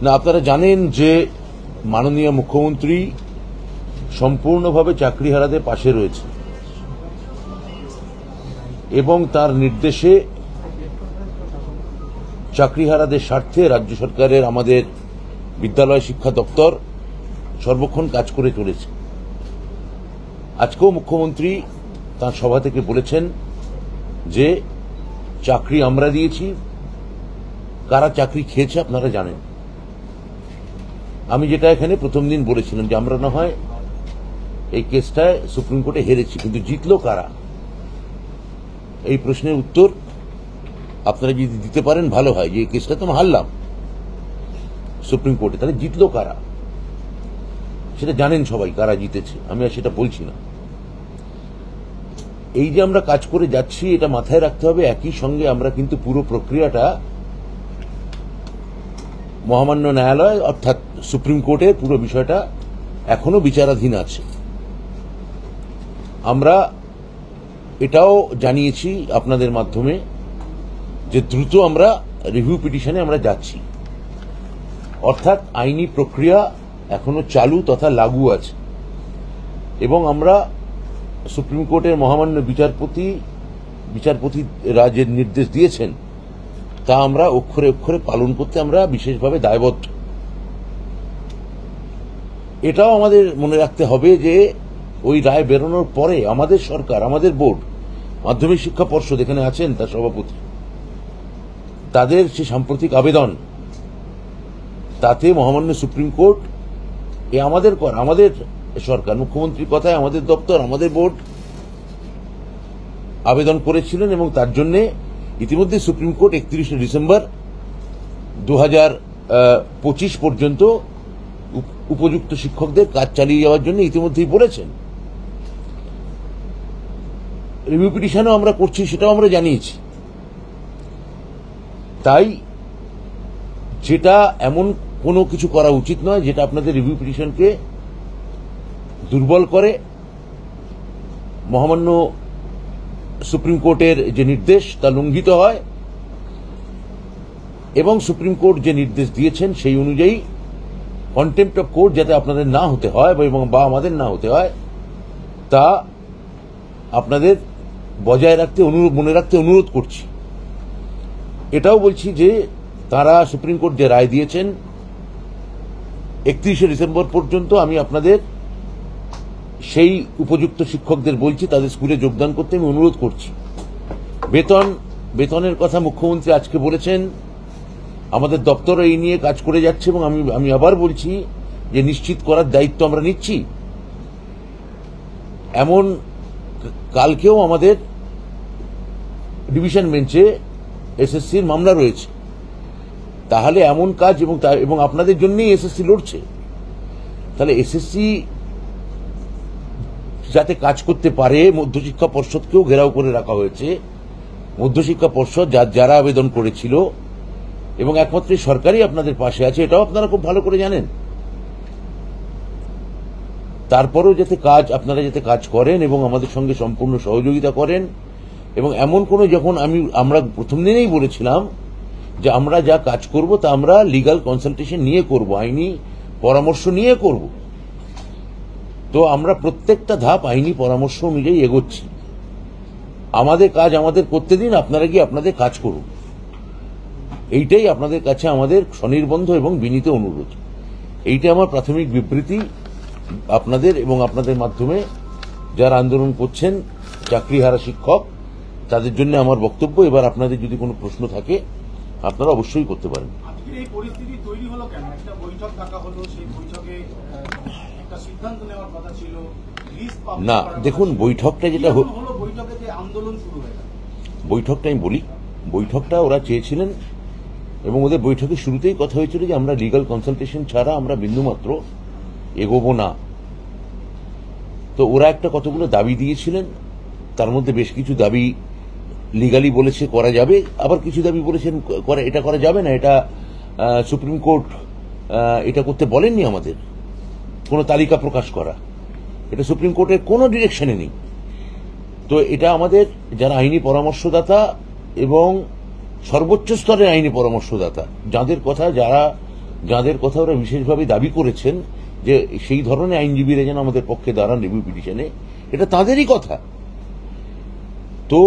না, আপনারা জানেন যে মাননীয় মুখ্যমন্ত্রী সম্পূর্ণভাবে চাকরিহারাদের পাশে রয়েছে এবং তার নির্দেশে চাকরিহারাদের স্বার্থে রাজ্য সরকারের আমাদের বিদ্যালয় শিক্ষা দপ্তর সর্বক্ষণ কাজ করে চলেছে। আজকেও মুখ্যমন্ত্রী তার সভা থেকে বলেছেন যে চাকরি আমরা দিয়েছি, কারা চাকরি খেয়েছে আপনারা জানেন। আমি যেটা এখানে প্রথম দিন বলেছিলাম যে আমরা না হয় এই কেসটায় সুপ্রিম কোর্টে হেরেছি, কিন্তু জিতলো কারা? এই প্রশ্নের উত্তর আপনারা যদি দিতে পারেন ভালো হয়, যে এই কেসটা তো হারলাম সুপ্রিম কোর্টে, তাহলে জিতলো কারা সেটা জানেন সবাই, কারা জিতেছে। আমি আর সেটা বলছি না। এই যে আমরা কাজ করে যাচ্ছি এটা মাথায় রাখতে হবে। একই সঙ্গে আমরা কিন্তু পুরো প্রক্রিয়াটা মহামান্য ন্যায়ালয় অর্থাৎ সুপ্রিম কোর্টের পুরো বিষয়টা এখনো বিচারাধীন আছে। আমরা এটাও জানিয়েছি আপনাদের মাধ্যমে যে দ্রুত আমরা রিভিউ পিটিশনে আমরা যাচ্ছি, অর্থাৎ আইনি প্রক্রিয়া এখনো চালু তথা লাগু আছে এবং আমরা সুপ্রিম কোর্টের মহামান্য বিচারপতিরা যে নির্দেশ দিয়েছেন তা আমরা অক্ষরে অক্ষরে পালন করতে আমরা বিশেষভাবে দায়বদ্ধ। এটাও আমাদের মনে রাখতে হবে যে ওই রায় বেরোনোর পরে আমাদের সরকার, আমাদের বোর্ড, মাধ্যমিক শিক্ষা পর্ষদ এখানে আছেন তার সভাপতি, তাদের যে সাম্প্রতিক আবেদন তাতে মহামান্য সুপ্রিম কোর্ট আমাদের সরকার, মুখ্যমন্ত্রীর কথায় আমাদের দপ্তর, আমাদের বোর্ড আবেদন করেছিলেন এবং তার জন্য ইতিমধ্যে সুপ্রিম কোর্ট 31শে ডিসেম্বর 2025 পর্যন্ত উপযুক্ত শিক্ষকদের কাজ চালিয়ে যাওয়ার জন্য ইতিমধ্যেই বলেছেন। রিভিউ পিটিশনও আমরা করছি, সেটাও আমরা জানিয়েছি। তাই যেটা এমন কোনো কিছু করা উচিত নয় যেটা আপনাদের রিভিউ পিটিশনকে দুর্বল করে। মহামান্য সুপ্রিম কোর্টের যে নির্দেশ তা লঙ্ঘিত হয় এবং সুপ্রিম কোর্ট যে নির্দেশ দিয়েছেন সেই অনুযায়ী কন্টেম্প্ট অফ কোর্ট যাতে আপনাদের না হতে হয় বা আমাদের না হতে হয় তা আপনাদের বজায় রাখতে, মনে রাখতে অনুরোধ করছি। এটাও বলছি যে তারা সুপ্রিম কোর্ট যে রায় দিয়েছেন 31শে ডিসেম্বর পর্যন্ত, আমি আপনাদের সেই উপযুক্ত শিক্ষকদের বলছি তাদের স্কুলে যোগদান করতে আমি অনুরোধ করছি। বেতনের কথা মুখ্যমন্ত্রী আজকে বলেছেন, আমাদের দপ্তর এই নিয়ে কাজ করে যাচ্ছে এবং আমি আবার বলছি যে নিশ্চিত করার দায়িত্ব আমরা নিচ্ছি। এমন কালকেও আমাদের ডিভিশন বেঞ্চে এসএসসির মামলা রয়েছে, তাহলে এমন কাজ এবং আপনাদের জন্যই এসএসসি লড়ছে, তাহলে এসএসসি যাতে কাজ করতে পারে মধ্যশিক্ষা পর্ষদকেও ঘেরাও করে রাখা হয়েছে। মধ্যশিক্ষা পর্ষদ যারা আবেদন করেছিল এবং একমাত্র সরকারই আপনাদের পাশে আছে, এটাও আপনারা খুব ভালো করে জানেন। তারপরেও আপনারা যাতে কাজ করেন এবং আমাদের সঙ্গে সম্পূর্ণ সহযোগিতা করেন এবং এমন কোনো আমরা প্রথম দিনেই বলেছিলাম যে আমরা যা কাজ করব তা আমরা লিগ্যাল কনসালটেশন নিয়ে করব, আইনি পরামর্শ নিয়ে করব। তো আমরা প্রত্যেকটা ধাপ আইনি পরামর্শ অনুযায়ী এগোচ্ছি। আমাদের কাজ আমাদের করতে দিন, আপনারা গিয়ে আপনাদের কাজ করুন, এইটাই আপনাদের কাছে আমাদের স্বনির্বন্ধ এবং বিনীত অনুরোধ। এইটা আমার প্রাথমিক বিবৃতি আপনাদের এবং আপনাদের মাধ্যমে যারা আন্দোলন করছেন চাকরিহারা শিক্ষক তাদের জন্য আমার বক্তব্য। এবার আপনাদের যদি কোনো প্রশ্ন থাকে আপনারা অবশ্যই করতে পারেন। এই পরিস্থিতি তৈরি হলো কেন? একটা বৈঠক ডাকা হলো, সেই বৈঠকে একটা সিদ্ধান্ত নেওয়ার কথা ছিল, না দেখুন বৈঠকটা যেটা হলো, বৈঠকে যে আন্দোলন শুরু হয়ে গেল, বৈঠকটা আমি বলি, বৈঠকটা ওরা চেয়েছিলেন এবং ওদের বৈঠকের শুরুতেই কথা হয়েছিল যে আমরা লিগ্যাল কনসালটেশন ছাড়া আমরা বিন্দুমাত্র এগোবো না। তো ওরা একটা কতগুলো দাবি দিয়েছিলেন, তার মধ্যে বেশ কিছু দাবি লিগালি বলেছে করা যাবে, আবার কিছু দাবি বলেছেন এটা করা যাবে না, এটা সুপ্রিম কোর্ট এটা করতে বলেননি আমাদের কোনো তালিকা প্রকাশ করা, এটা সুপ্রিম কোর্টের কোনো ডিরেকশনে নেই। তো এটা আমাদের যারা আইনি পরামর্শদাতা এবং সর্বোচ্চ স্তরের আইনি পরামর্শদাতা যাদের কথা যারা যাদের কথা ওরা বিশেষভাবে দাবি করেছেন যে সেই ধরনের আইনজীবীরা যেন আমাদের পক্ষে দাঁড়ান রিভিউ পিটিশনে, এটা তাদেরই কথা। তো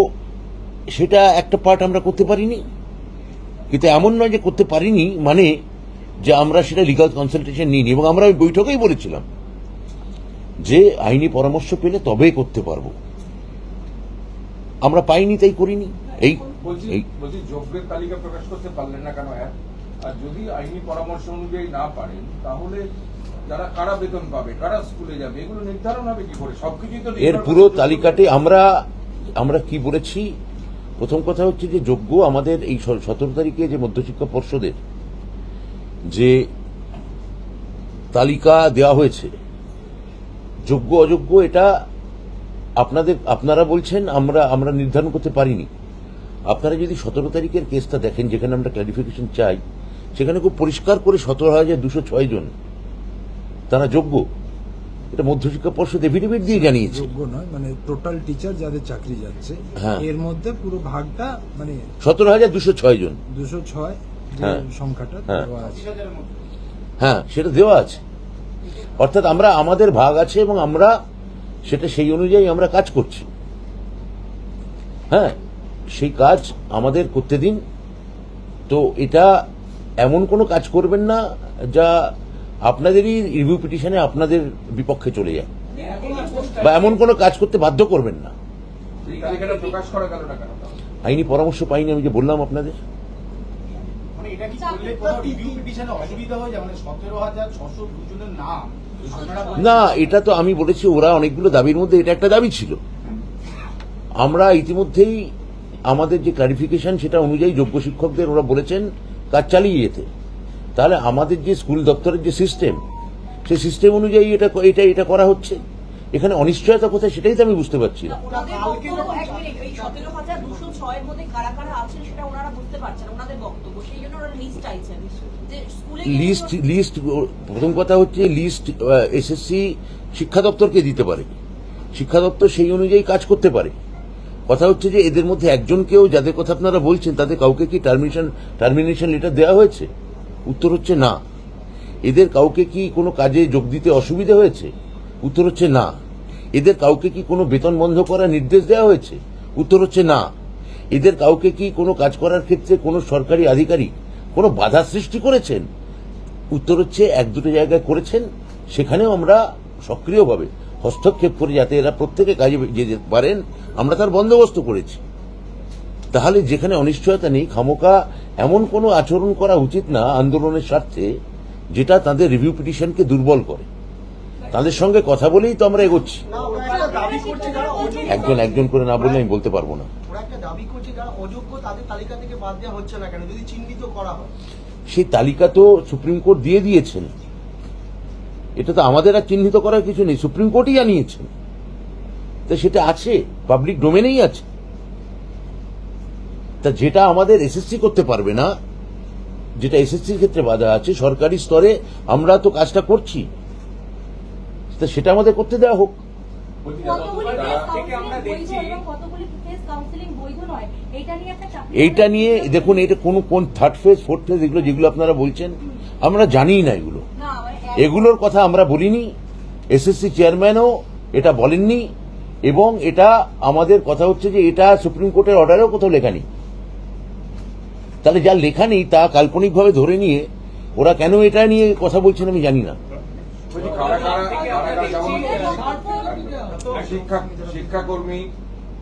সেটা একটা পার্ট আমরা করতে পারিনি, কিন্তু এমন নয় যে করতে পারিনি মানে যে আমরা সেটা লিগাল কনসালটেশন নিইনি। এবং আমরা ওই বৈঠকেই বলেছিলাম যে আইনি পরামর্শ পেলে তবেই করতে পারবো, আমরা পাইনি তাই করিনি। বলছি যোগ্যের তালিকা প্রকাশ করতে পারলেন না কেন? আর যদি আইনি পরামর্শ অনুযায়ী না পারেন তাহলে যারা কারা বেতন পাবে, কারা স্কুলে যাবে, এগুলো নির্ধারণ হবে কি করে? সবকিছু তো এর পুরো তালিকাতে আমরা কি বলেছি, প্রথম কথা হচ্ছে যে যোগ্য আমাদের এই 17 তারিখে যে মধ্যশিক্ষা পর্ষদের যে তালিকা দেওয়া হয়েছে, যোগ্য অযোগ্য এটা আপনারা বলছেন আমরা নির্ধারণ করতে পারিনি। আপনারা যদি 17 তারিখের কেসটা দেখেন, যেখানে আমরা ক্লারিফিকেশন চাই, সেখানে খুব পরিষ্কার করে 17,206 জন তারা যোগ্য। এটা মধ্যশিক্ষা পর্ষদ এফিডেভিট দিয়ে জানিয়েছে। যোগ্য নয় মানে টোটাল টিচার যাদের চাকরি যাচ্ছে এর মধ্যে পুরো ভাগটা মানে 17,206 জন, 206 যে সংখ্যাটা দেওয়া আছে। হ্যাঁ, সেটা দেওয়া আছে। অর্থাৎ আমাদের ভাগ আছে এবং আমরা সেটা সেই অনুযায়ী আমরা কাজ করছি। হ্যাঁ, সেই কাজ আমাদের করতে দিন। তো এটা এমন কোনো কাজ করবেন না যা আপনাদেরই রিভিউ পিটিশনে আপনাদের বিপক্ষে চলে যায়, বা এমন কোনো কাজ করতে বাধ্য করবেন না। প্রকাশ করা গেল না কেন? আইনি পরামর্শ পাইনি, আমি যে বললাম আপনাদের। মানে এটা কি করলে কোনো রিভিউ পিটিশনে অসুবিধা হয়ে যায়? মানে 17,602 জনের নাম না, এটা তো আমি বলেছি, ওরা অনেকগুলো দাবির মধ্যে এটা একটা দাবি ছিল। আমরা ইতিমধ্যেই আমাদের যে ক্লারিফিকেশন সেটা অনুযায়ী যোগ্য শিক্ষকদের ওরা বলেছেন কাজ চালিয়ে যেতে। তাহলে আমাদের যে স্কুল দপ্তরের যে সিস্টেম, সেই সিস্টেম অনুযায়ী এটা করা হচ্ছে। এখানে অনিশ্চয়তা কোথায় সেটাই তো আমি বুঝতে পারছি না। লিস্ট প্রথম কথা হচ্ছে লিস্ট এসএসসি শিক্ষা দপ্তরকে দিতে পারে, শিক্ষা দপ্তর সেই অনুযায়ী কাজ করতে পারে। কথা হচ্ছে যে এদের মধ্যে একজনকেও, যাদের কথা আপনারা বলছেন, তাদের কাউকে কি টার্মিনেশন লেটার দেওয়া হয়েছে? উত্তর হচ্ছে না। এদের কাউকে কি কোনো কাজে যোগ দিতে অসুবিধা হয়েছে? উত্তর হচ্ছে না। এদের কাউকে কি কোনো বেতন বন্ধ করার নির্দেশ দেওয়া হয়েছে? উত্তর হচ্ছে না। এদের কাউকে কি কোনো কাজ করার ক্ষেত্রে কোনো সরকারি আধিকারিক কোনো বাধা সৃষ্টি করেছেন? উত্তর হচ্ছে 1-2 জায়গায় করেছেন, সেখানেও আমরা সক্রিয়ভাবে হস্তক্ষেপ করে যাতে এরা প্রত্যেকে কাজে যেতে পারেন আমরা তার বন্দোবস্ত করেছি। তাহলে যেখানে অনিশ্চয়তা নেই, খামোকা এমন কোনো আচরণ করা উচিত না আন্দোলনের স্বার্থে যেটা তাদের রিভিউ পিটিশনকে দুর্বল করে। তাদের সঙ্গে কথা বলেই তো আমরা এগোচ্ছি। একজন করে না বললে আমি বলতে পারবো না। সেই তালিকা তো সুপ্রিম কোর্ট দিয়ে দিয়েছেন, এটা তো আমাদের আর চিহ্নিত করার কিছু নেই, সুপ্রিম কোর্টই জানিয়েছেন। তো সেটা আছে, পাবলিক ডোমেনেই আছে। তা যেটা আমাদের এসএসসি করতে পারবে না, যেটা এসএসসির ক্ষেত্রে বাধা আছে, সরকারি স্তরে আমরা তো কাজটা করছি, সেটা আমাদের করতে দেওয়া হোক। এইটা নিয়ে দেখুন, এটা কোন থার্ড ফেজ, ফোর্থ ফেজ, এগুলো যেগুলো আপনারা বলছেন আমরা জানিই না। এগুলোর কথা আমরা বলিনি, এসএসসি চেয়ারম্যানও এটা বলেননি, এবং এটা আমাদের কথা হচ্ছে যে এটা সুপ্রিম কোর্টের অর্ডারেও কোথাও লেখা নেই। তাহলে যা লেখা নেই তা কাল্পনিকভাবে ধরে নিয়ে ওরা কেন এটা নিয়ে কথা বলছেন আমি জানি না। শিক্ষাকর্মী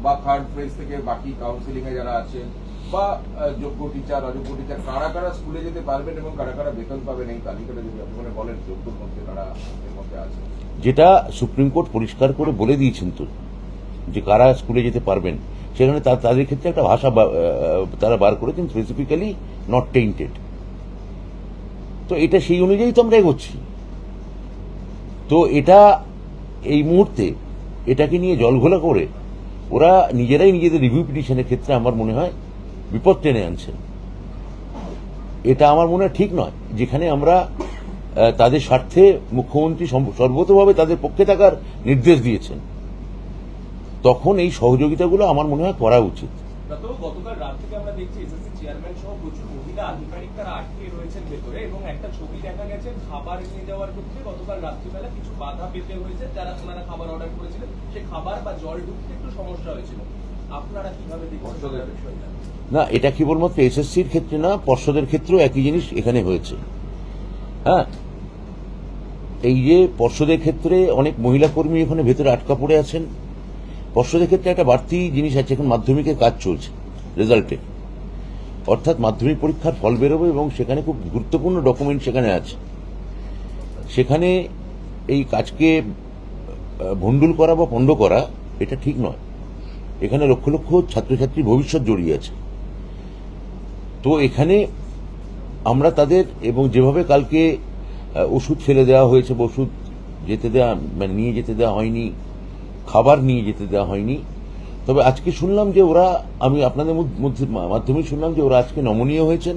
বা থার্ড ফেজ থেকে বাকি কাউন্সিলিং এ যারা আছেন বা যোগ্য টিচার, অযোগ্য টিচার, কারা স্কুলে যেতে পারবেন এবং কারা বেতন পাবেন, এই তালিকাটা যদি আপনি বলেন যোগ্যর মধ্যে কারা এর মধ্যে আছে। যেটা সুপ্রিম কোর্ট পরিষ্কার করে বলে দিয়েছেন তো, যে কারা স্কুলে যেতে পারবেন, সেখানে তাদের ক্ষেত্রে একটা ভাষা তারা বার করেছেন, স্পেসিফিক্যালি নট টেইন্টেড। তো এটা সেই অনুযায়ী তো আমরা এগোচ্ছি। তো এটা এই মুহূর্তে এটাকে নিয়ে জলঘোলা করে ওরা নিজেরাই নিজেদের রিভিউ পিটিশনের ক্ষেত্রে আমার মনে হয় বিপদ টেনে আনছেন। এটা আমার মনে হয় ঠিক নয়। যেখানে আমরা তাদের স্বার্থে মুখ্যমন্ত্রী সর্বতোভাবে তাদের পক্ষে থাকার নির্দেশ দিয়েছেন, তখন এই সহযোগিতাগুলো আমার মনে হয় করা উচিত। তো গতকাল রাত থেকে আমরা দেখছি এসএসসি চেয়ারম্যান সহ প্রচুর মহিলা আধিকারিক তারা আটকে রয়েছেন ভেতরে, এবং একটা ছবি দেখা গেছে খাবার নিয়ে যাওয়ার ক্ষেত্রে গতকাল রাত্রিবেলা কিছু বাধা পেতে হয়েছে, যারা ওনারা খাবার অর্ডার করেছিলেন সেই খাবার বা জল ঢুকতে একটু সমস্যা হয়েছিল। আপনারা কিভাবে দেখছেন বিষয়টা? না, এটা কেবলমাত্র এসএসসির ক্ষেত্রে না, পর্ষদের ক্ষেত্রেও একই জিনিস এখানে হয়েছে। হ্যাঁ, এই যে পর্ষদের ক্ষেত্রে অনেক মহিলা কর্মী এখানে ভেতরে আটকা পড়ে আছেন। পর্ষদের ক্ষেত্রে একটা বাড়তি জিনিস আছে, এখন মাধ্যমিকের কাজ চলছে রেজাল্টে, অর্থাৎ মাধ্যমিক পরীক্ষার ফল বেরোবে এবং সেখানে খুব গুরুত্বপূর্ণ ডকুমেন্ট সেখানে আছে। সেখানে এই কাজকে ভণ্ডুল করা বা পণ্ড করা এটা ঠিক নয়। এখানে লক্ষ লক্ষ ছাত্রছাত্রীর ভবিষ্যৎ জড়িয়ে আছে। তো এখানে আমরা তাদের, এবং যেভাবে কালকে ওষুধ ফেলে দেওয়া হয়েছে, ওষুধ যেতে দেওয়া মানে নিয়ে যেতে দেওয়া হয়নি, খাবার নিয়ে যেতে দেওয়া হয়নি। তবে আজকে শুনলাম যে ওরা, আমি আপনাদের মাধ্যমে শুনলাম যে ওরা আজকে নমনীয় হয়েছেন।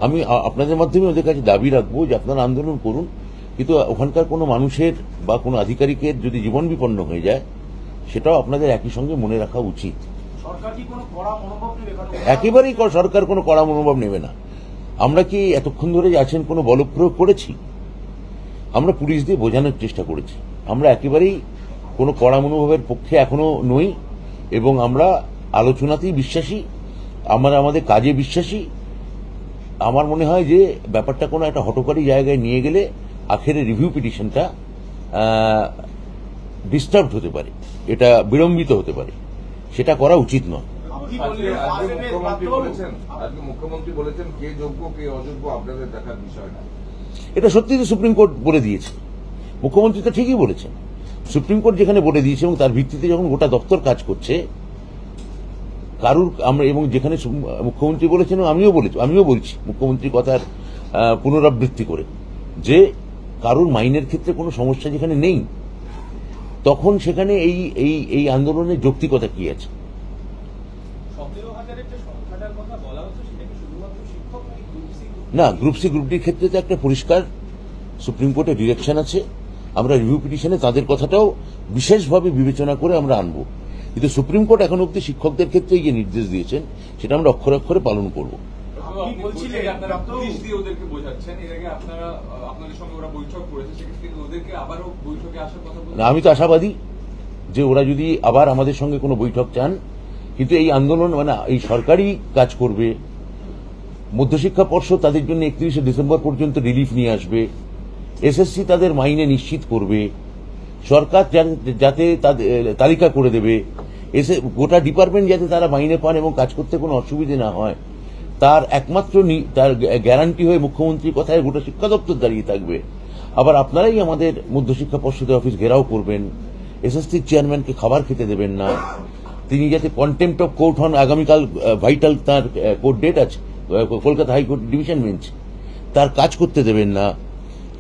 আমি আপনাদের মাধ্যমে ওদের কাছে দাবি রাখবো যে আপনারা আন্দোলন করুন, কিন্তু ওখানকার কোনো মানুষের বা কোনো আধিকারিকের যদি জীবন বিপন্ন হয়ে যায় সেটাও আপনাদের একই সঙ্গে মনে রাখা উচিত। সরকার কি কোনো কড়া মনোভাব নেবে? একেবারেই সরকার কোনো কড়া মনোভাব নেবে না। আমরা কি এতক্ষণ ধরে আছেন কোনো বলপ্রয়োগ করেছি? আমরা পুলিশ দিয়ে বোঝানোর চেষ্টা করেছি। আমরা একেবারেই কোনো কড়া মনোভাবের পক্ষে এখনো নই, এবং আমরা আলোচনাতেই বিশ্বাসী, আমরা আমাদের কাজে বিশ্বাসী। আমার মনে হয় যে ব্যাপারটা কোনো একটা হঠকারী জায়গায় নিয়ে গেলে আখেরে রিভিউ পিটিশনটা ডিস্টার্ব হতে পারে, এটা বিলম্বিত হতে পারে, সেটা করা উচিত নয়। মুখ্যমন্ত্রী বলেছেন কে যোগ্য কে অযোগ্য আপনাদের দেখার বিষয় না। এটা সত্যি তো সুপ্রিম কোর্ট বলে দিয়েছে। মুখ্যমন্ত্রী তো ঠিকই বলেছেন। সুপ্রিম কোর্ট যেখানে বলে দিয়েছে এবং তার ভিত্তিতে যখন গোটা দপ্তর কাজ করছে, কারুর আমরা, এবং যেখানে মুখ্যমন্ত্রী বলেছেন, আমিও বলছি মুখ্যমন্ত্রীর কথার পুনরাবৃত্তি করে, যে কারুর মাইনের ক্ষেত্রে কোনো সমস্যা যেখানে নেই, তখন সেখানে এই এই এই আন্দোলনের যৌক্তিকতা কি আছে? 17,000-এর যে সংখ্যাটার কথা বলা হচ্ছে সেটা কি শুধুমাত্র শিক্ষক নাকি গ্রুপ সি? না, গ্রুপ সি গ্রুপ ডির ক্ষেত্রে তো একটা পরিষ্কার সুপ্রিম কোর্টের ডিরেকশন আছে। আমরা রিভিউ পিটিশনে তাদের কথাটাও বিশেষভাবে বিবেচনা করে আমরা আনবো, কিন্তু সুপ্রিম কোর্ট এখন অব্দি শিক্ষকদের ক্ষেত্রে যে নির্দেশ দিয়েছেন সেটা আমরা অক্ষরে অক্ষরে পালন করব। আপনি বলছিলেন আপনারা পুলিশ দিয়ে ওদেরকে বোঝাচ্ছেন, এর আগে আপনাদের সঙ্গে ওরা বৈঠক করেছে, সেক্ষেত্রে ওদেরকে আবারও বৈঠকে আসার কথা বলছেন? আমি তো আশাবাদী যে ওরা যদি আবার আমাদের সঙ্গে কোনো বৈঠক চান, কিন্তু এই আন্দোলন মানে এই সরকারি কাজ করবে, মধ্যশিক্ষা পর্ষদ তাদের জন্য 31শে ডিসেম্বর পর্যন্ত রিলিফ নিয়ে আসবে, এসএসসি তাদের মাইনে নিশ্চিত করবে, সরকার যাতে তালিকা করে দেবে, গোটা ডিপার্টমেন্ট যাতে তারা মাইনে পান এবং কাজ করতে কোনো অসুবিধে না হয়, তার একমাত্র তার গ্যারান্টি হয়ে মুখ্যমন্ত্রীর কথায় গোটা শিক্ষা দপ্তর দাঁড়িয়ে থাকবে। আবার আপনারাই আমাদের মধ্যশিক্ষা পর্ষদের অফিস ঘেরাও করবেন, এসএসসির চেয়ারম্যানকে খাবার খেতে দেবেন না, তিনি যাতে কন্টেম্প্ট অফ কোর্ট হন। আগামীকাল ভাইটাল তার কোর্ট ডেট আছে, কলকাতা হাইকোর্ট ডিভিশন বেঞ্চ, তার কাজ করতে দেবেন না।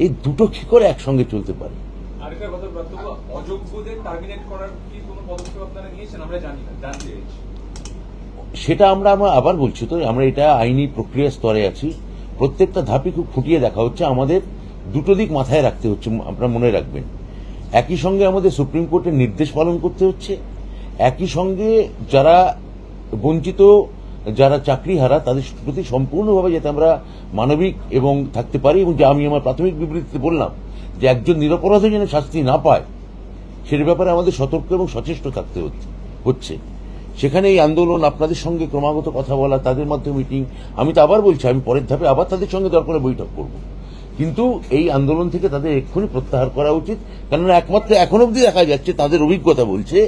এই দুটো কি করে একসঙ্গে চলতে পারে? আরেকটা কথা, অযোগ্যদের টার্মিনেট করার কি কোনো পদক্ষেপ আপনারা নিয়েছেন? আমরা জানি না, জানতে চাইছি। সেটা আমরা আবার বলছি তো, আমরা এটা আইনি প্রক্রিয়া স্তরে আছি, প্রত্যেকটা ধাপই খুব খুঁটিয়ে দেখা হচ্ছে। আমাদের দুটো দিক মাথায় রাখতে হচ্ছে, আপনারা মনে রাখবেন। একই সঙ্গে আমাদের সুপ্রিম কোর্টের নির্দেশ পালন করতে হচ্ছে, একই সঙ্গে যারা বঞ্চিত, যারা চাকরিহারা, তাদের প্রতি সম্পূর্ণভাবে যাতে আমরা মানবিক এবং থাকতে পারি, এবং যে আমি আমার প্রাথমিক বিবৃতিতে বললাম যে একজন নিরপরাধ যেন শাস্তি না পায়, সেটার ব্যাপারে আমাদের সতর্ক এবং সচেষ্ট থাকতে হচ্ছে। সেখানে এই আন্দোলন, আপনাদের সঙ্গে ক্রমাগত কথা বলা, তাদের মাধ্যমে মিটিং, আমি তো আবার বলছি আমি পরের ধাপে আবার তাদের সঙ্গে দরকারে বৈঠক করব, কিন্তু এই আন্দোলন থেকে তাদের এক্ষুনি প্রত্যাহার করা উচিত। কেননা একমাত্র এখন অবধি দেখা যাচ্ছে, তাদের অভিজ্ঞতা বলছে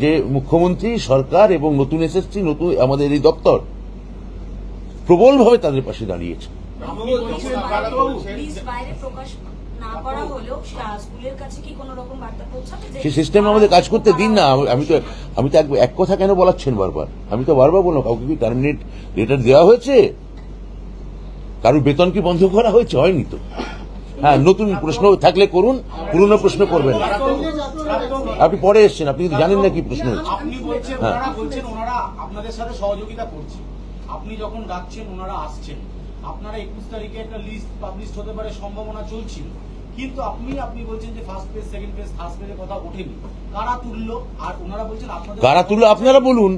যে মুখ্যমন্ত্রী, সরকার এবং নতুন এসএসসি, নতুন আমাদের এই দপ্তর প্রবলভাবে তাদের পাশে দাঁড়িয়েছে। সে সিস্টেম আমাদের কাজ করতে দিন না। আমি তো এক কথা কেন বলাচ্ছেন বারবার? আমি তো বারবার বললাম, কাউকে কি টার্মিনেট লেটার দেওয়া হয়েছে? কারোর বেতন কি বন্ধ করা হয়েছে? হয়নি তো। হ্যাঁ, নতুন প্রশ্ন থাকলে করুন, পুরনো প্রশ্ন করবেন। আপনি পরে এসছেন, আপনি কিন্তু জানেন না কি প্রশ্ন হচ্ছে। আপনি বলছেন, ওনারা বলছেন ওনারা আপনাদের সাথে সহযোগিতা করছে, আপনি যখন ডাকছেন ওনারা আসছেন, আপনারা 21 তারিখে একটা লিস্ট পাবলিশ হতে পারে সম্ভাবনা চলছিল, কিন্তু আপনি বলছেন যে first page, second page, third পেজের কথা ওঠেনি, কারা তুললো? আর ওনারা বলছেন আপনাদের কারা তুললো আপনারা বলুন।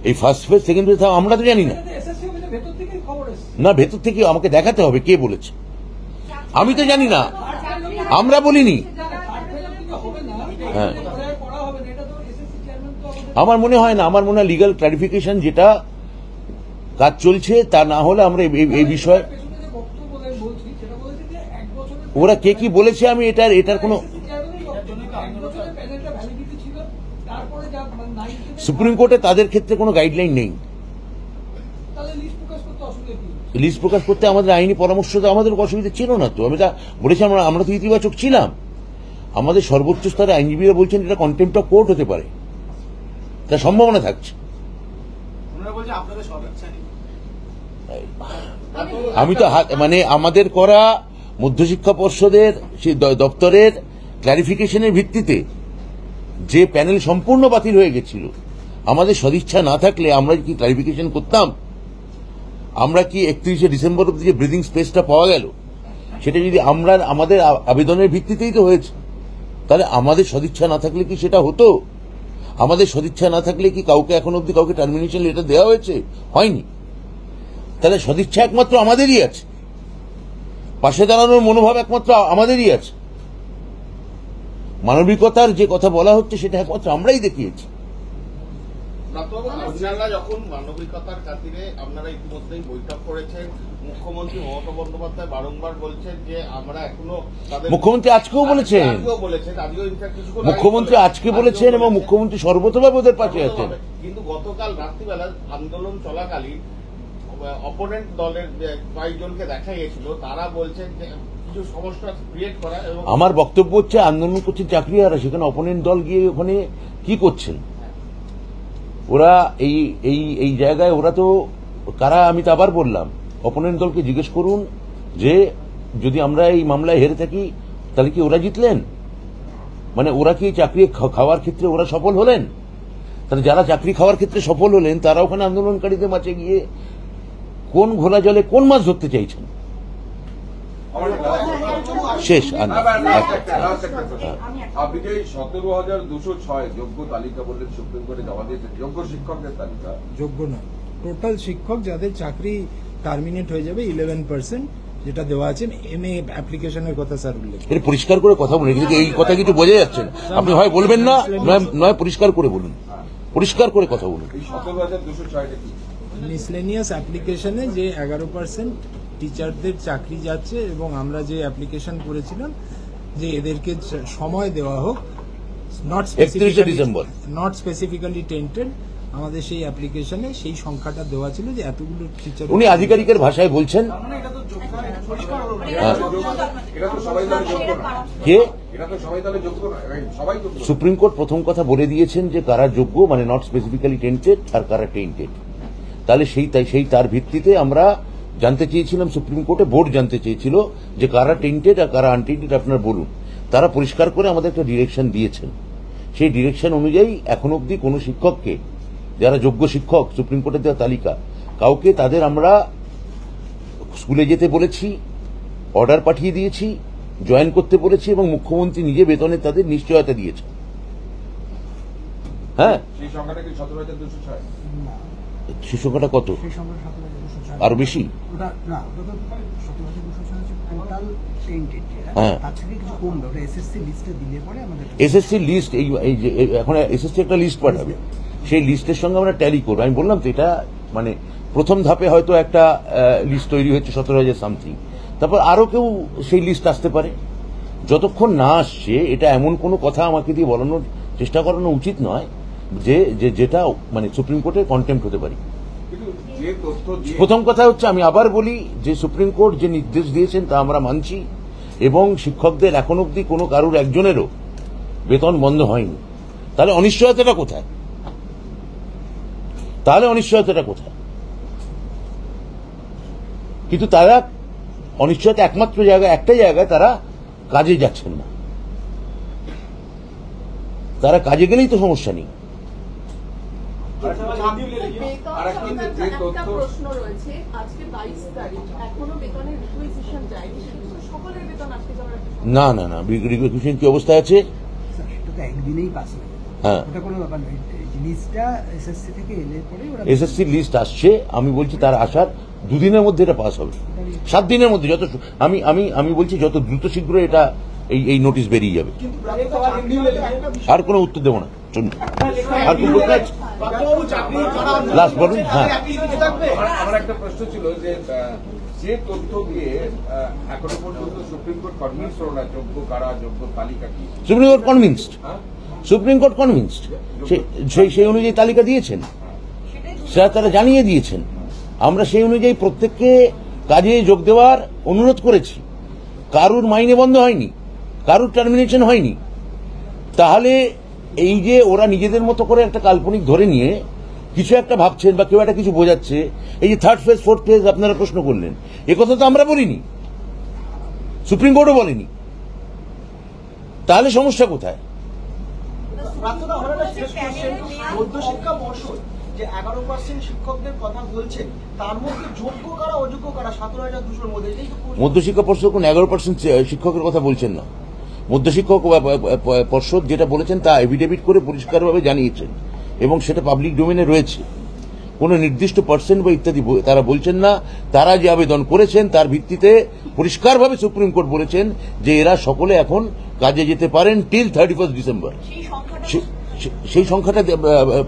এই ফার্স্ট ফেজ সেকেন্ড ফেজ আমরা তো জানি না। না, ভেতর থেকে আমাকে দেখাতে হবে কে বলেছে, আমি তো জানি না, আমরা বলিনি। হ্যাঁ, আমার মনে হয় না, আমার মনে হয় লিগ্যাল ক্লারিফিকেশন যেটা কাজ চলছে তা না হলে আমরা এই বিষয়ে ওরা কে কি বলেছে আমি এটার কোনো সুপ্রিম কোর্টে তাদের ক্ষেত্রে কোনো গাইডলাইন নেই। লিস্ট প্রকাশ করতে আমাদের আইনি পরামর্শ তো আমাদের অসুবিধা ছিল না তো, আমি তা বলেছি, আমরা তো ইতিবাচক ছিলাম। আমাদের সর্বোচ্চ স্তরে আইনজীবীরা বলছেন এটা কন্টেম্প্ট অফ কোর্ট হতে পারে, তার সম্ভাবনা থাকছে। আমি তো মানে আমাদের করা মধ্যশিক্ষা পর্ষদের সেই দপ্তরের ক্লারিফিকেশনের ভিত্তিতে যে প্যানেল সম্পূর্ণ বাতিল হয়ে গেছিল, আমাদের সদিচ্ছা না থাকলে আমরা কি ক্লারিফিকেশন করতাম? আমরা কি 31শে ডিসেম্বর অব্দি যে ব্রিদিং স্পেসটা পাওয়া গেল সেটা যদি আমরা আমাদের আবেদনের ভিত্তিতেই তো হয়েছে, তাহলে আমাদের সদিচ্ছা না থাকলে কি সেটা হতো? আমাদের সদিচ্ছা না থাকলে কি কাউকে এখন অব্দি কাউকে টার্মিনেশন লেটার দেওয়া হয়েছে? হয়নি। তাহলে সদিচ্ছা একমাত্র আমাদেরই আছে, পাশে দাঁড়ানোর মনোভাব একমাত্র আমাদেরই আছে। মানবিকতার যে কথা বলা হচ্ছে সেটা একমাত্র আমরাই দেখিয়েছি। আপনারা যখন মানবিকতার খাতিরে আপনারা ইতিমধ্যেই বৈঠক করেছেন, মুখ্যমন্ত্রী মমতা বন্দ্যোপাধ্যায় বারংবার বলছেন যে আমরা এখনো, মুখ্যমন্ত্রী আজকেও বলেছেন, মুখ্যমন্ত্রী আজকে বলেছেন এবং মুখ্যমন্ত্রী সর্বতভাবে ওদের পাশে আছেন। কিন্তু গতকাল রাত্রিবেলা আন্দোলন চলাকালীন অপোনেন্ট দলের কয়েকজনকে দেখা গিয়েছিল, তারা বলছেন যে কিছু সমস্যা ক্রিয়েট করা। আমার বক্তব্য হচ্ছে আন্দোলন করছেন চাকরিহারা, সেখানে অপোনেন্ট দল গিয়ে ওখানে কি করছেন? ওরা এই জায়গায় ওরা তো কারা, আমি তো আবার বললাম, অপোনেন্ট দলকে জিজ্ঞেস করুন যে যদি আমরা এই মামলায় হেরে থাকি তাহলে কি ওরা জিতলেন? মানে ওরা কি চাকরি খাওয়ার ক্ষেত্রে ওরা সফল হলেন? তাহলে যারা চাকরি খাওয়ার ক্ষেত্রে সফল হলেন তারা ওখানে আন্দোলনকারীদের মাঝে গিয়ে কোন ঘোলা জলে কোন মাছ ধরতে চাইছেন? শেষ। আপনি যে 17,206 যোগ্য তালিকা বললেন সুপ্রিম কোর্টে জমা দিয়েছেন, যোগ্য শিক্ষকদের তালিকা? যোগ্য নয়, টোটাল শিক্ষক যাদের চাকরি টার্মিনেট হয়ে যাবে 11%, যেটা দেওয়া আছে MA অ্যাপ্লিকেশনের কথা স্যার উল্লেখ। এটা পরিষ্কার করে কথা বলুন, এই কথা কিছু বোঝা যাচ্ছে না। আপনি হয় বলবেন না, নয় পরিষ্কার করে বলুন, পরিষ্কার করে কথা বলুন। এই 17,206টা কি? মিসলেনিয়াস অ্যাপ্লিকেশনে যে 11% টিচারদের চাকরি যাচ্ছে, এবং আমরা যে অ্যাপ্লিকেশন করেছিলাম যে এদেরকে সময় দেওয়া হোক, নট 31শে ডিসেম্বর, নট স্পেসিফিক্যালি টেন্টেড, আমাদের সেই অ্যাপ্লিকেশনে সেই সংখ্যাটা দেওয়া ছিল যে এতগুলো টিচার। উনি আধিকারিকের ভাষায় বলছেন কে সুপ্রিম কোর্ট প্রথম কথা বলে দিয়েছেন যে কারা যোগ্য, মানে নট স্পেসিফিক্যালি টেন্টেড আর কারা টেন্টেড। তাহলে সেই তার ভিত্তিতে আমরা জানতে চেয়েছিলাম, সুপ্রিম কোর্টে বোর্ড জানতে চেয়েছিল যে কারা টেন্টেড আর কারা আনটেন্টেড আপনারা বলুন। তারা পরিষ্কার করে আমাদের একটা ডিরেকশন দিয়েছেন। সেই ডিরেকশন অনুযায়ী এখন অব্দি কোনো শিক্ষককে, যারা যোগ্য শিক্ষক সুপ্রিম কোর্টের দেওয়া তালিকা, কাউকে তাদের আমরা স্কুলে যেতে বলেছি, অর্ডার পাঠিয়ে দিয়েছি, জয়েন করতে বলেছি, এবং মুখ্যমন্ত্রী নিজে বেতনে তাদের নিশ্চয়তা দিয়েছে। হ্যাঁ, সেই সংখ্যাটা কি 17,206? সেই সংখ্যাটা কত? আরো বেশি? হ্যাঁ, এসএসসি লিস্ট, এই যে এখন এসএসসি একটা লিস্ট পাঠাবে, সেই লিস্টের সঙ্গে আমরা ট্যালি করবো। আমি বললাম তো এটা মানে প্রথম ধাপে হয়তো একটা লিস্ট তৈরি হচ্ছে 17,000 সামথিং, তারপর আরো কেউ সেই লিস্ট আসতে পারে। যতক্ষণ না আসছে এটা এমন কোনো কথা আমাকে দিয়ে বলানোর চেষ্টা করানো উচিত নয় যেটা মানে সুপ্রিম কোর্টের কন্টেম্প্ট হতে পারে। প্রথম কথা হচ্ছে, আমি আবার বলি যে সুপ্রিম কোর্ট যে নির্দেশ দিয়েছেন তা আমরা মানছি, এবং শিক্ষকদের এখন অব্দি কোনো কারুর একজনেরও বেতন বন্ধ হয়নি। তাহলে অনিশ্চয়তাটা কোথায়? কিন্তু তারা অনিশ্চয়তা একমাত্র জায়গায়, একটাই জায়গায়, তারা কাজে যাচ্ছেন না। তারা কাজে গেলেই তো সমস্যা নেই। প্রশ্ন রয়েছে, আজকে 22 তারিখ, এখনো বেতনের রিকুইজিশন যায়নি, সকলের বেতন আজকে যাওয়ার। না, রিকুইজিশন কি অবস্থায় আছে? একদিনেই পাস হয়ে হ্যাঁ ওটা কোনো ব্যাপার নয়, লিস্টটা এসএসসি থেকে এলে পরে ওরা এসএসসি লিস্ট আসছে, আমি বলছি তার আসার দুদিনের মধ্যে এটা পাস হবে, 7 দিনের মধ্যে, যত আমি আমি আমি বলছি যত দ্রুত শীঘ্র এটা এই নোটিশ বেরিয়ে যাবে। আর কোনো উত্তর দেবো না, চলুন। আর কোনো প্রশ্ন আছে? লাস্ট বলুন। হ্যাঁ, আমার একটা প্রশ্ন ছিল যে যে তথ্য দিয়ে এখনো পর্যন্ত সুপ্রিম কোর্ট কনভিন্স হলো না যোগ্য কারা, যোগ্য তালিকা কি, সুপ্রিম কোর্ট কনভিন্সড, হ্যাঁ? সুপ্রিম কোর্ট কনভিন্সড, সেই অনুযায়ী তালিকা দিয়েছেন, সেটা তারা জানিয়ে দিয়েছেন। আমরা সেই অনুযায়ী প্রত্যেককে কাজে যোগ দেওয়ার অনুরোধ করেছি, কারুর মাইনে বন্ধ হয়নি, কারুর টার্মিনেশন হয়নি। তাহলে এই যে ওরা নিজেদের মতো করে একটা কাল্পনিক ধরে নিয়ে কিছু একটা ভাবছেন বা কেউ একটা কিছু বোঝাচ্ছে, এই যে 3rd ফেজ 4th ফেজ আপনারা প্রশ্ন করলেন, একথা তো আমরা বলিনি, সুপ্রিম কোর্টও বলেনি, তাহলে সমস্যা কোথায়? মধ্যশিক্ষা পর্ষদ যে 11% শিক্ষকদের কথা বলছেন, তার মধ্যে যোগ্য কারা অযোগ্য কারা 17,200 মধ্যে, এটাই তো প্রশ্ন। মধ্যশিক্ষা পর্ষদ কোন 11% শিক্ষকের কথা বলছেন না। মধ্যশিক্ষক পর্ষদ যেটা বলেছেন তা এফিডেভিট করে পরিষ্কারভাবে জানিয়েছেন এবং সেটা পাবলিক ডোমেনে রয়েছে। কোন নির্দিষ্ট পার্সেন্ট বা ইত্যাদি তারা বলছেন না। তারা যে আবেদন করেছেন তার ভিত্তিতে পরিষ্কারভাবে সুপ্রিম কোর্ট বলেছেন যে এরা সকলে এখন কাজে যেতে পারেন টিল 31 ডিসেম্বর। সেই সংখ্যাটা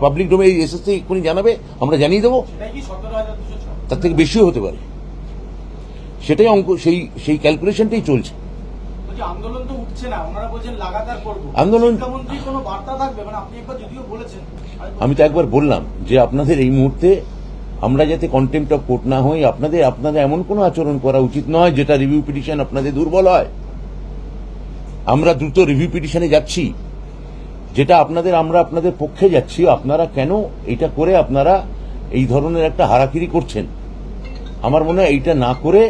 পাবলিক ডোমে এসএসসি এক্ষুনি জানাবে, আমরা জানিয়ে দেবো। তার থেকে বেশিও হতে পারে, সেটাই অঙ্ক, সেই ক্যালকুলেশনটাই চলছে। আন্দোলন তো উঠছে না, ওনারা বলছেন লাগাতার করব আন্দোলন। শিক্ষামন্ত্রী কোনো বার্তা থাকবে? মানে আপনি একবার যদিও বলেছেন, আমি তো একবার বললাম যে আপনাদের এই মুহূর্তে আমরা যাতে কন্টেম্প্ট অফ কোর্ট না হই, আপনাদের এমন কোনো আচরণ করা উচিত নয় যেটা রিভিউ পিটিশন আপনাদের দুর্বল হয়। আমরা দ্রুত রিভিউ পিটিশনে যাচ্ছি, যেটা আমরা আপনাদের পক্ষে যাচ্ছি। আপনারা কেন এটা করে আপনারা এই ধরনের একটা হারাকিরি করছেন? আমার মনে হয় এইটা না করে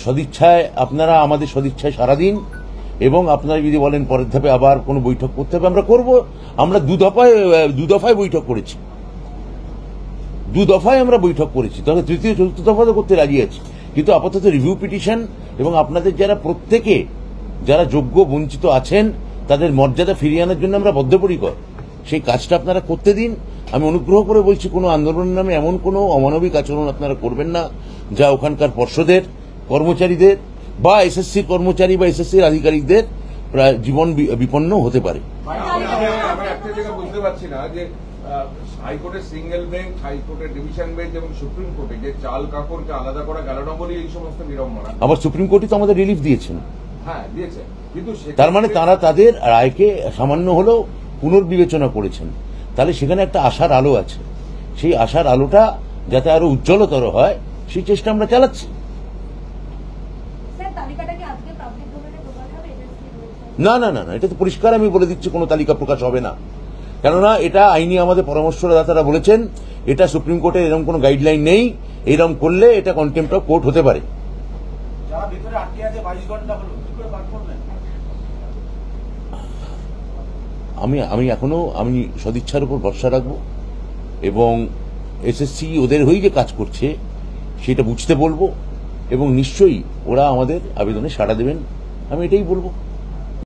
সদিচ্ছায় আপনারা আমাদের সদিচ্ছায় সারা দিন, এবং আপনারা যদি বলেন পরের ধাপে আবার কোনো বৈঠক করতে হবে, আমরা করব। আমরা দু দফায় বৈঠক করেছি, 2 দফায় আমরা বৈঠক করেছি, তবে 3য় 4th দফা তো করতে রাজি আছি। কিন্তু আপাতত রিভিউ পিটিশন এবং আপনাদের যারা প্রত্যেকে যারা যোগ্য বঞ্চিত আছেন তাদের মর্যাদা ফিরিয়ে আনার জন্য আমরা বদ্ধপরিকর, সেই কাজটা আপনারা করতে দিন। আমি অনুগ্রহ করে বলছি, কোনো আন্দোলনের নামে এমন কোনো অমানবিক আচরণ আপনারা করবেন না যা ওখানকার পর্ষদের কর্মচারীদের বা এসএসসির কর্মচারী বা এসএসসির আধিকারিকদের প্রায় জীবন বিপন্ন হতে পারে। আমি একটা জায়গা বুঝতে পারছি না যে হাইকোর্টের সিঙ্গেল বেঞ্চ, হাইকোর্টের ডিভিশন বেঞ্চ এবং সুপ্রিম কোর্টে যে চাল কাপড়কে আলাদা করা গেল না বলে এই সমস্ত বিড়ম্বনা। আবার সুপ্রিম কোর্টই তো আমাদের রিলিফ দিয়েছেন। হ্যাঁ, দিয়েছে, কিন্তু তার মানে তারা তাদের রায়কে সামান্য হলেও পুনর্বিবেচনা করেছেন। তাহলে সেখানে একটা আশার আলো আছে, সেই আশার আলোটা যাতে আরো উজ্জ্বলতর হয় সেই চেষ্টা আমরা চালাচ্ছি। না না না না, এটা তো পরিষ্কার আমি বলে দিচ্ছি, কোনো তালিকা প্রকাশ হবে না। কেননা এটা আইনি আমাদের পরামর্শদাতারা বলেছেন, এটা সুপ্রিম কোর্টের এরকম কোনো গাইডলাইন নেই, এরকম করলে এটা কন্টেম্প্ট অফ কোর্ট হতে পারে। যারা ভিতরে আটকে আছে 22 ঘন্টা হলো, কি করে বার করবেন? আমি এখনো সদিচ্ছার উপর ভরসা রাখবো এবং এসএসসি ওদের হয়েই যে কাজ করছে সেটা বুঝতে বলবো, এবং নিশ্চয়ই ওরা আমাদের আবেদনে সাড়া দেবেন, আমি এটাই বলবো।